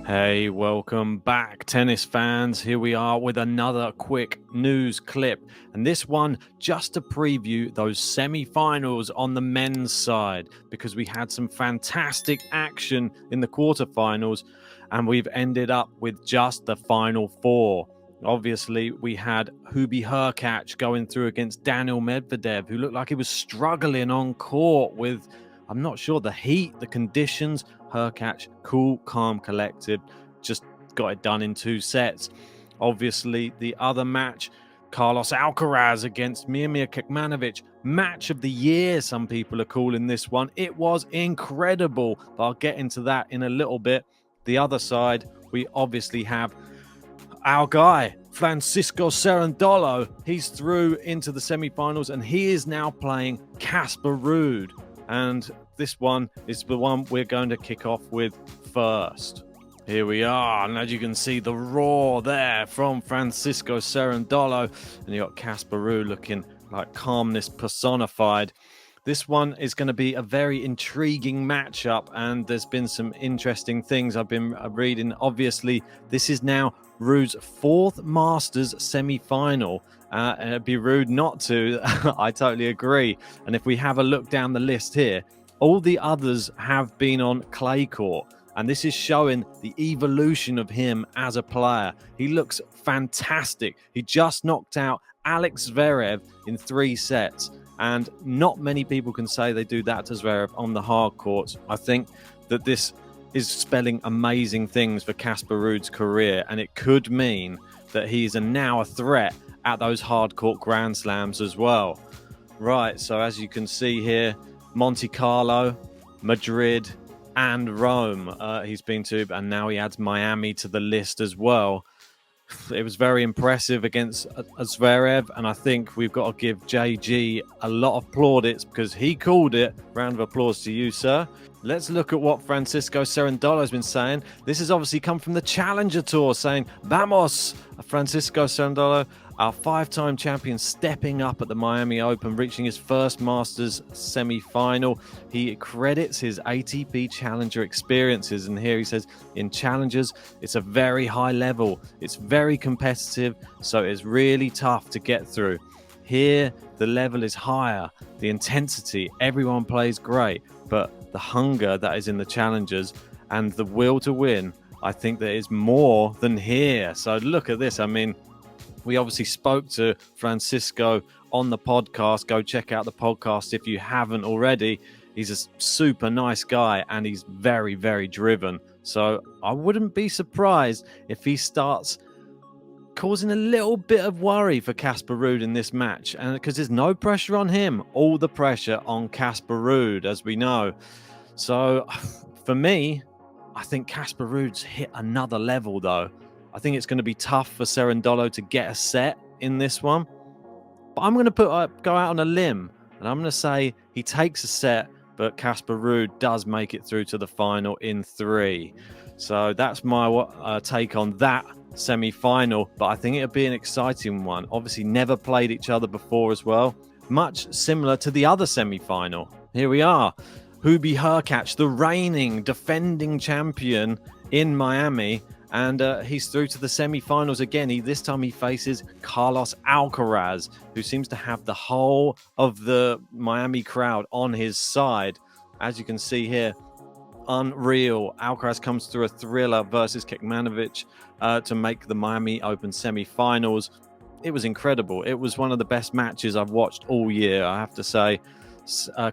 Hey, welcome back, tennis fans. Here we are with another quick news clip. And this one just to preview those semi-finals on the men's side, because we had some fantastic action in the quarterfinals and we've ended up with just the final four. Obviously, we had Hurkacz going through against Daniil Medvedev, who looked like he was struggling on court with, I'm not sure, the heat, the conditions. Hurkacz, cool, calm, collected, just got it done in 2 sets. Obviously, the other match, Carlos Alcaraz against Miomir Kekmanovic, match of the year, some people are calling this one. It was incredible, but I'll get into that in a little bit. The other side, we obviously have our guy, Francisco Cerundolo. He's through into the semi-finals and he is now playing Casper Ruud. And this one is the one we're going to kick off with first. Here we are, and as you can see, the roar there from Francisco Cerundolo, and you got Casper Ruud looking like calmness personified. This one is going to be a very intriguing matchup, and there's been some interesting things I've been reading. Obviously, this is now Ruud's 4th Masters semi-final. And it'd be rude not to. I totally agree. And if we have a look down the list here, all the others have been on clay court. And this is showing the evolution of him as a player. He looks fantastic. He just knocked out Alex Zverev in 3 sets. And not many people can say they do that to Zverev on the hard courts. I think that this is spelling amazing things for Casper Ruud's career. And it could mean that he is now a threat at those hard court Grand Slams as well. Right, so as you can see here, Monte Carlo, Madrid, and Rome he's been to, and now he adds Miami to the list as well. It was very impressive against Zverev, and I think we've got to give JG a lot of plaudits because he called it. Round of applause to you, sir. Let's look at what Francisco Cerundolo has been saying. This has obviously come from the Challenger Tour, saying, "Vamos, Francisco Cerundolo, our 5-time champion, stepping up at the Miami Open, reaching his first Masters semi-final. He credits his ATP Challenger experiences." And here he says, in Challengers, it's a very high level. It's very competitive, so it's really tough to get through. Here, the level is higher, the intensity, everyone plays great, but the hunger that is in the Challengers and the will to win, I think there is more than here. So look at this. I mean, we obviously spoke to Francisco on the podcast. Go check out the podcast if you haven't already. He's a super nice guy and he's very, very driven. So I wouldn't be surprised if he starts causing a little bit of worry for Casper Ruud in this match. And because there's no pressure on him, all the pressure on Casper Ruud, as we know. So for me, I think Casper Ruud's hit another level though. I think it's going to be tough for Cerundolo to get a set in this one. But I'm going to go out on a limb and I'm going to say he takes a set, but Casper Ruud does make it through to the final in 3. So that's my take on that semi-final. But I think it'll be an exciting one. Obviously never played each other before as well. Much similar to the other semi-final. Here we are. Hurkacz, the reigning defending champion in Miami. And he's through to the semi-finals again. This time he faces Carlos Alcaraz, who seems to have the whole of the Miami crowd on his side. As you can see here, unreal. Alcaraz comes through a thriller versus Kekmanovic to make the Miami Open semi-finals. It was incredible. It was one of the best matches I've watched all year, I have to say.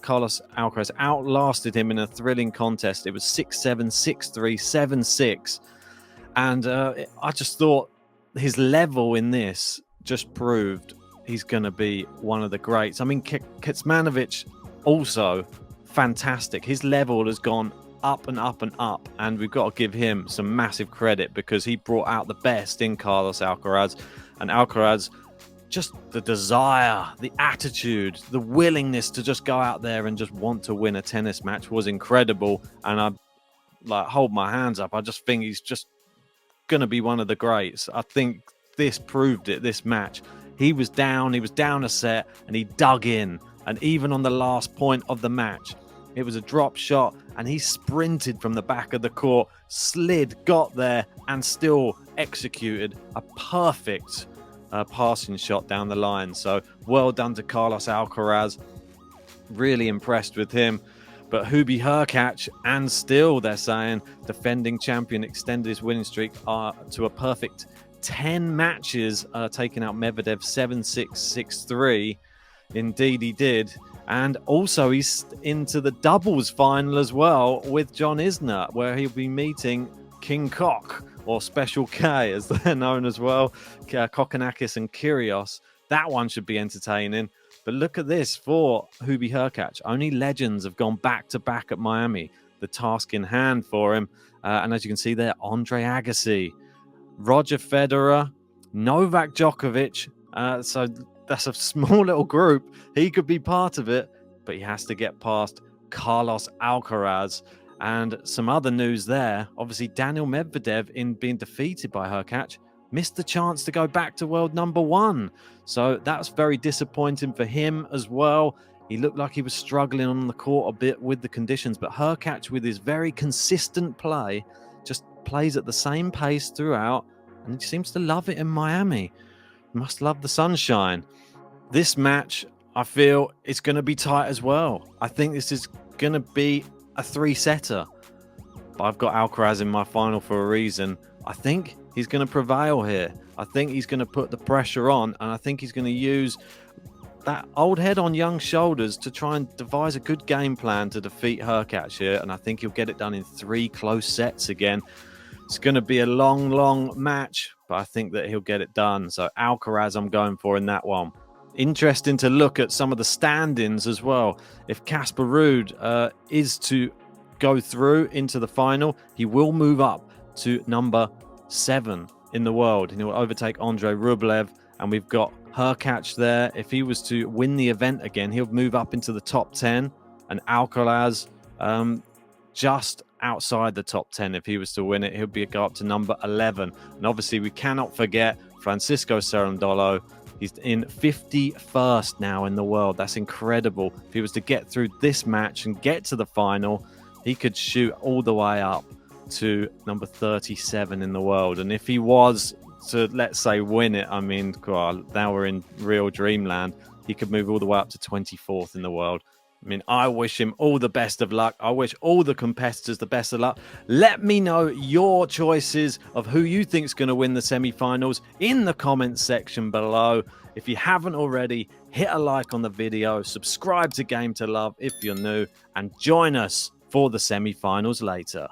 Carlos Alcaraz outlasted him in a thrilling contest. It was 6-7, 6-3, 7-6. And I just thought his level in this just proved he's going to be one of the greats. I mean, Kekmanovic also fantastic. His level has gone up and up and up. And we've got to give him some massive credit because he brought out the best in Carlos Alcaraz. And Alcaraz, just the desire, the attitude, the willingness to just go out there and just want to win a tennis match was incredible. And I hold my hands up. I just think he's just going to be one of the greats. I think this proved it, this match. He was down a set and he dug in. And even on the last point of the match, It was a drop shot, and he sprinted from the back of the court, slid, got there, and still executed a perfect passing shot down the line. So well done to Carlos Alcaraz. Really impressed with him. But Hurkacz, and still they're saying defending champion, extended his winning streak to a perfect 10 matches, taking out Medvedev 7-6, 6-3. Indeed he did. And also he's into the doubles final as well with John Isner, where he'll be meeting King Cock, or Special K as they're known as well, Kokkinakis and Kyrgios. That one should be entertaining. But look at this for Hurkacz. Only legends have gone back-to-back at Miami. The task in hand for him. And as you can see there, Andre Agassi, Roger Federer, Novak Djokovic. So that's a small little group. He could be part of it, but he has to get past Carlos Alcaraz. And some other news there. Obviously, Daniel Medvedev, in being defeated by Hurkacz, missed the chance to go back to world number one. So that's very disappointing for him as well. He looked like he was struggling on the court a bit with the conditions, but Hurkacz, with his very consistent play, just plays at the same pace throughout, and he seems to love it in Miami. Must love the sunshine. This match, I feel, is going to be tight as well. I think this is going to be a three-setter. But I've got Alcaraz in my final for a reason. I think he's going to prevail here. I think he's going to put the pressure on, and I think he's going to use that old head on young shoulders to try and devise a good game plan to defeat Hurkacz here, and I think he'll get it done in 3 close sets again. It's going to be a long match, but I think that he'll get it done. So Alcaraz I'm going for in that one. Interesting to look at some of the standings as well. If Casper Ruud is to go through into the final, he will move up to number 7 in the world, and he will overtake Andre Rublev. And we've got Hurkacz there. If he was to win the event again, he'll move up into the top 10, and Alcaraz just outside the top 10. If he was to win it, he'll go up to number 11. And obviously we cannot forget Francisco Cerundolo. He's in 51st now in the world. That's incredible. If he was to get through this match and get to the final, he could shoot all the way up to number 37 in the world. And if he was to, let's say, win it, I mean, now we're in real dreamland. He could move all the way up to 24th in the world. I mean, I wish him all the best of luck. I wish all the competitors the best of luck. Let me know your choices of who you think is going to win the semi-finals in the comments section below. If you haven't already, hit a like on the video, subscribe to Game to Love if you're new, and join us for the semi-finals later.